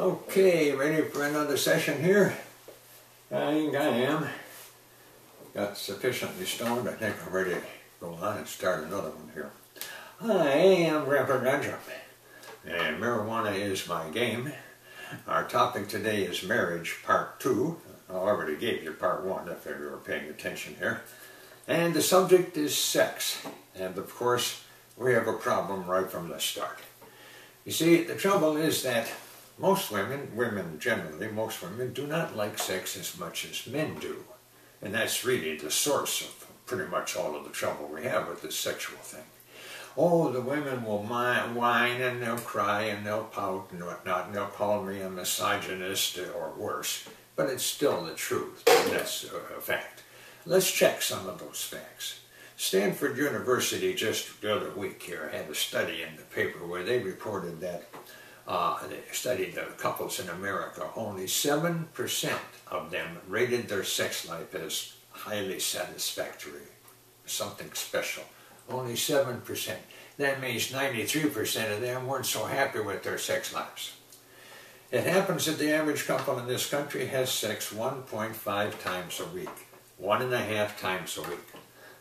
Okay, ready for another session here? I think I am. Got sufficiently stoned. I think I'm ready to go on and start another one here. I am Grandpa Ganja, and marijuana is my game. Our topic today is marriage, part 2. I already gave you part 1 if you were paying attention here. And the subject is sex. And of course, we have a problem right from the start. You see, the trouble is that most women generally, most women do not like sex as much as men do. And that's really the source of pretty much all of the trouble we have with this sexual thing. Oh, the women will whine and they'll cry and they'll pout and whatnot, and they'll call me a misogynist or worse. But it's still the truth, and that's a fact. Let's check some of those facts. Stanford University just the other week here had a study in the paper where they reported that they studied the couples in America. Only 7% of them rated their sex life as highly satisfactory, something special. Only 7%. That means 93% of them weren't so happy with their sex lives. It happens that the average couple in this country has sex 1.5 times a week. 1.5 times a week.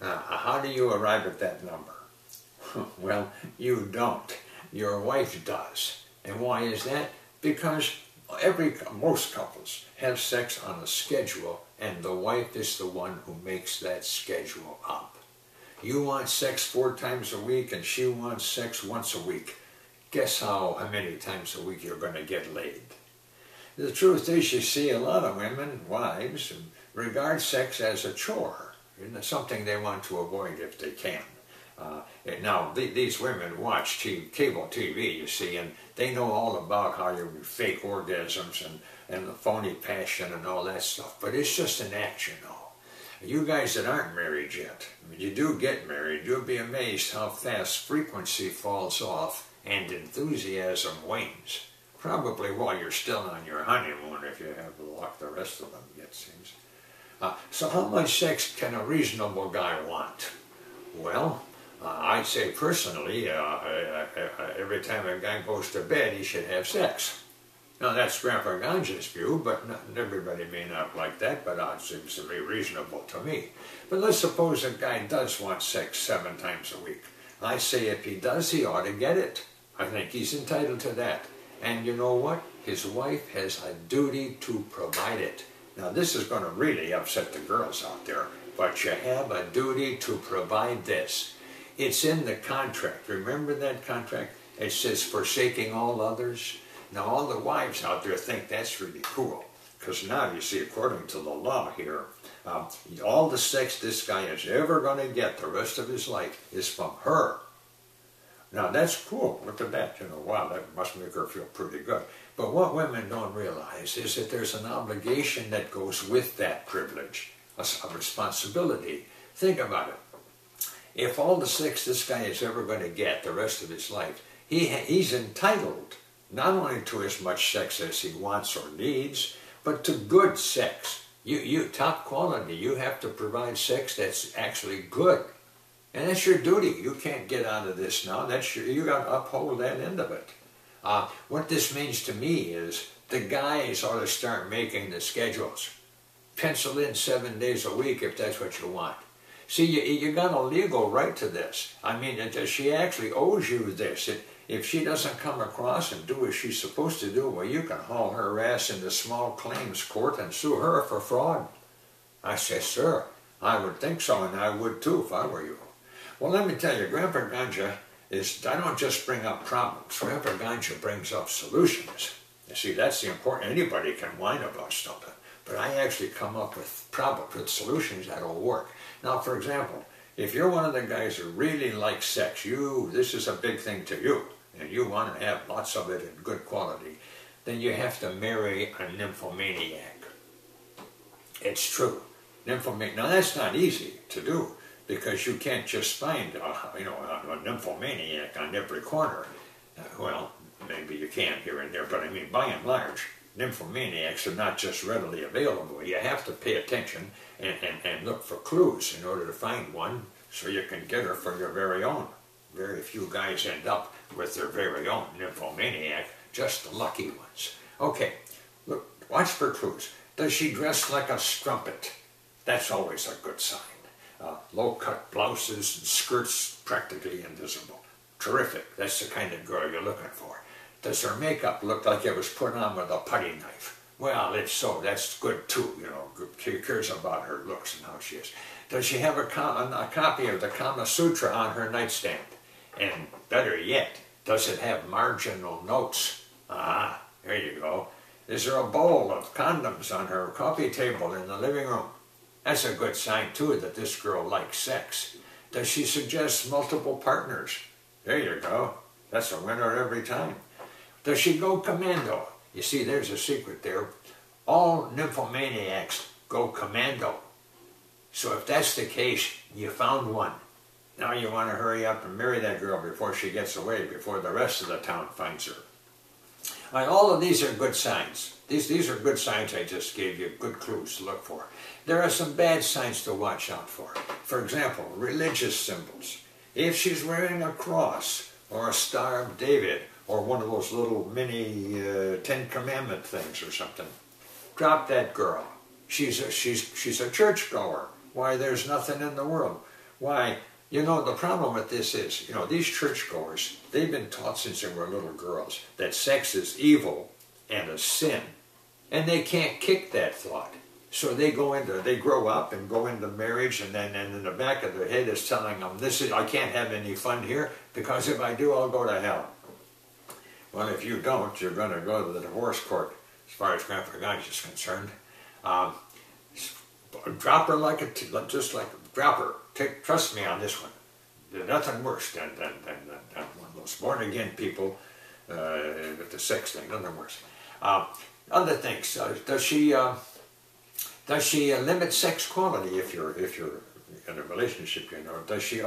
How do you arrive at that number? Well, you don't. Your wife does. And why is that? Because most couples have sex on a schedule, and the wife is the one who makes that schedule up. You want sex 4 times a week, and she wants sex once a week. Guess how many times a week you're going to get laid. The truth is, you see, a lot of women, wives, regard sex as a chore. It's something they want to avoid if they can. Now, these women watch cable TV, you see, and they know all about how you fake orgasms and the phony passion and all that stuff. But it's just an act, you know. You guys that aren't married yet, when you do get married, you'll be amazed how fast frequency falls off and enthusiasm wanes. Probably while you're still on your honeymoon, if you have luck the rest of them, it seems. So how much sex can a reasonable guy want? Well, I'd say personally, every time a guy goes to bed, he should have sex. Now that's Grandpa Ganja's view, but not everybody may not like that, but it seems to be reasonable to me. But let's suppose a guy does want sex 7 times a week. I say if he does, he ought to get it. I think he's entitled to that. And you know what? His wife has a duty to provide it. Now this is going to really upset the girls out there, but you have a duty to provide this. It's in the contract. Remember that contract? It says forsaking all others. Now all the wives out there think that's really cool, because now you see, according to the law here, all the sex this guy is ever going to get the rest of his life is from her. Now that's cool. Look at that. You know, wow, that must make her feel pretty good. But what women don't realize is that there's an obligation that goes with that privilege, a responsibility. Think about it. If all the sex this guy is ever going to get the rest of his life, he's entitled not only to as much sex as he wants or needs, but to good sex. You top quality. You have to provide sex that's actually good. And that's your duty. You can't get out of this now. You got to uphold that end of it. What this means to me is the guys ought to start making the schedules. Pencil in 7 days a week if that's what you want. See, you got a legal right to this. I mean, she actually owes you this. If she doesn't come across and do what she's supposed to do, well, you can haul her ass into small claims court and sue her for fraud. I say, sir, I would think so, and I would too if I were you. Well, let me tell you, Grandpa Ganja I don't just bring up problems. Grandpa Ganja brings up solutions. You see, that's the important. Anybody can whine about something, but I actually come up with problems, with solutions that'll work. Now, for example, if you're one of the guys who really likes sex, this is a big thing to you, and you want to have lots of it in good quality, then you have to marry a nymphomaniac. It's true. Nymphomaniac. Now, that's not easy to do, because you can't just find a nymphomaniac on every corner. Well, maybe you can here and there, but I mean, by and large, nymphomaniacs are not just readily available. You have to pay attention and look for clues in order to find one so you can get her for your very own. Very few guys end up with their very own nymphomaniac, just the lucky ones. Okay, look, watch for clues. Does she dress like a strumpet? That's always a good sign. Low-cut blouses and skirts practically invisible. Terrific, that's the kind of girl you're looking for. Does her makeup look like it was put on with a putty knife? Well, if so, that's good too, you know. She cares about her looks and how she is. Does she have a copy of the Kama Sutra on her nightstand? And better yet, does it have marginal notes? Ah, there you go. Is there a bowl of condoms on her coffee table in the living room? That's a good sign too that this girl likes sex. Does she suggest multiple partners? There you go. That's a winner every time. Does she go commando? You see, there's a secret there. All nymphomaniacs go commando. So if that's the case, you found one. Now you want to hurry up and marry that girl before she gets away, before the rest of the town finds her. All of these are good signs. These are good signs I just gave you, good clues to look for. There are some bad signs to watch out for. For example, religious symbols. If she's wearing a cross, or a Star of David, or one of those little mini Ten Commandment things or something, drop that girl. She's a churchgoer. Why, there's nothing in the world. Why, you know, the problem with this is, you know, these churchgoers, they've been taught since they were little girls that sex is evil and a sin. And they can't kick that thought. So they grow up and go into marriage, and then in the back of their head is telling them, I can't have any fun here, because if I do, I'll go to hell. Well, if you don't, you're going to go to the divorce court, as far as Grandpa Ganja is concerned. Drop her drop her. Trust me on this one. There's nothing worse than one of those born-again people with the sex thing, nothing worse. Other things, does she limit sex quality if you're in a relationship, you know? Does she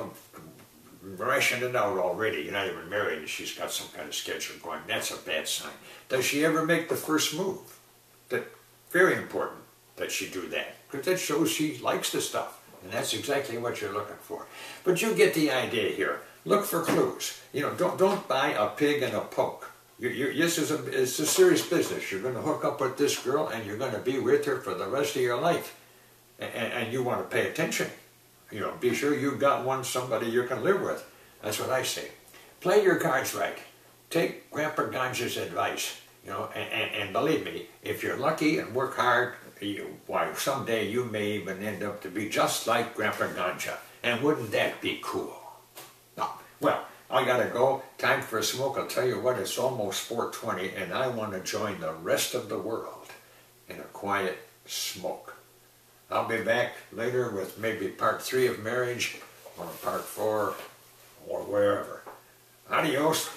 ration it out already? You're not even married and she's got some kind of schedule going. That's a bad sign. Does she ever make the first move? Very important that she do that, because that shows she likes the stuff, and that's exactly what you're looking for. But you get the idea here. Look for clues. You know, don't buy a pig in a poke. This is it's a serious business. You're going to hook up with this girl, and you're going to be with her for the rest of your life, and you want to pay attention. You know, be sure you got somebody you can live with. That's what I say. Play your cards right. Take Grandpa Ganja's advice. You know, and believe me, if you're lucky and work hard, why, someday you may even end up to be just like Grandpa Ganja. And wouldn't that be cool? No. Well, I gotta go. Time for a smoke. I'll tell you what, it's almost 4:20, and I want to join the rest of the world in a quiet smoke. I'll be back later with maybe part 3 of marriage, or part 4, or wherever. Adios.